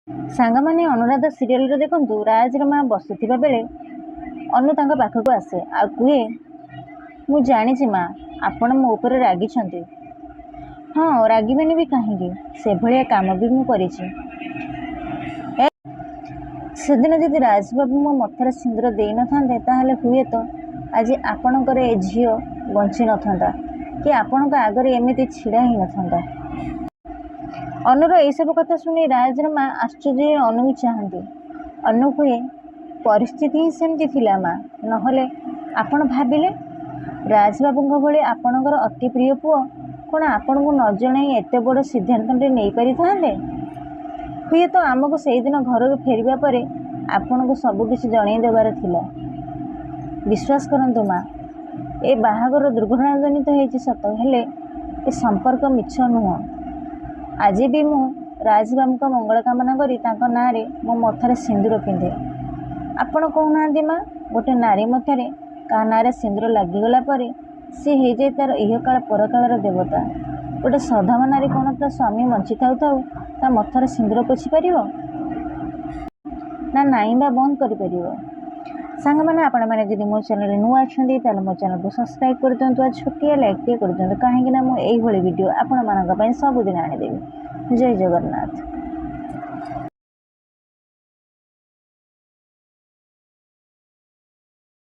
ସାଙ୍ଗମାନେ ଅନୁରାଧା ସିରିଏଲରେ ଦେଖନ୍ତୁ, ରାଜର ମା ବସିଥିବା ବେଳେ ଅନୁ ତାଙ୍କ ପାଖକୁ ଆସେ ଆଉ କୁହେ, ମୁଁ ଜାଣିଛି ମା, ଆପଣ ମୋ ଉପରେ ରାଗିଛନ୍ତି। ହଁ, ରାଗିବେନି ବି କାହିଁକି, ସେଭଳିଆ କାମ ବି ମୁଁ କରିଛି। ସେଦିନ ଯଦି ରାଜବାବୁ ମୋ ମଥାରେ ସିନ୍ଦୁର ଦେଇନଥାନ୍ତେ ତାହେଲେ ହୁଏତ ଆଜି ଆପଣଙ୍କର ଏ ଝିଅ ବଞ୍ଚିନଥାନ୍ତା କି ଆପଣଙ୍କ ଆଗରେ ଏମିତି ଛିଡ଼ା ହେଇନଥାନ୍ତା। ଅନୁର ଏଇସବୁ କଥା ଶୁଣି ରାଜର ମା ଆଶ୍ଚର୍ଯ୍ୟରେ ଅନୁକୁ ଚାହାନ୍ତି। ଅନୁ କୁହେ, ପରିସ୍ଥିତି ହିଁ ସେମିତି ଥିଲା ମା, ନହେଲେ ଆପଣ ଭାବିଲେ ରାଜବାବୁଙ୍କ ଭଳି ଆପଣଙ୍କର ଅତି ପ୍ରିୟ ପୁଅ କ'ଣ ଆପଣଙ୍କୁ ନ ଜଣାଇ ଏତେ ବଡ଼ ସିଦ୍ଧାନ୍ତଟି ନେଇପାରିଥାନ୍ତେ? ହୁଏତ ଆମକୁ ସେଇଦିନ ଘରକୁ ଫେରିବା ପରେ ଆପଣଙ୍କୁ ସବୁକିଛି ଜଣାଇ ଦେବାର ଥିଲା। ବିଶ୍ୱାସ କରନ୍ତୁ ମା, ଏ ବାହାଘର ଦୁର୍ଘଟଣାଜନିତ ହେଇଛି ସତ, ହେଲେ ଏ ସମ୍ପର୍କ ମିଛ ନୁହଁ। ଆଜି ବି ମୁଁ ରାଜବାବୁଙ୍କ ମଙ୍ଗଳ କାମନା କରି ତାଙ୍କ ନାଁରେ ମୋ ମଥାରେ ସିନ୍ଦୁର ପିନ୍ଧେ। ଆପଣ କହୁନାହାନ୍ତି ମା, ଗୋଟେ ନାରୀ ମଥାରେ କାହା ନାଁରେ ସିନ୍ଦୁର ଲାଗିଗଲା ପରେ ସେ ହେଇଯାଏ ତା'ର ଇହକାଳ ପରକାଳର ଦେବତା। ଗୋଟେ ସଧବା ନାରୀ କ'ଣ ତା ସ୍ୱାମୀ ବଞ୍ଚିଥାଉ ଥାଉ ତା ମଥାରେ ସିନ୍ଦୁର ପୋଛି ପାରିବ? ନା ନାଇଁ ବା ବନ୍ଦ କରିପାରିବ? ସାଙ୍ଗମାନେ, ଆପଣମାନେ ଯଦି ମୋ ଚ୍ୟାନେଲରେ ନୂଆ ଅଛନ୍ତି ତାହେଲେ ମୋ ଚ୍ୟାନେଲକୁ ସବସ୍କ୍ରାଇବ୍ କରିଦିଅନ୍ତୁ ଆଉ ଛୋଟିଆ ଲାଇକ୍ଟିଏ କରିଦିଅନ୍ତୁ, କାହିଁକିନା ମୁଁ ଏଇଭଳି ଭିଡ଼ିଓ ଆପଣମାନଙ୍କ ପାଇଁ ସବୁଦିନ ଆଣିଦେବି। ଜୟ ଜଗନ୍ନାଥ।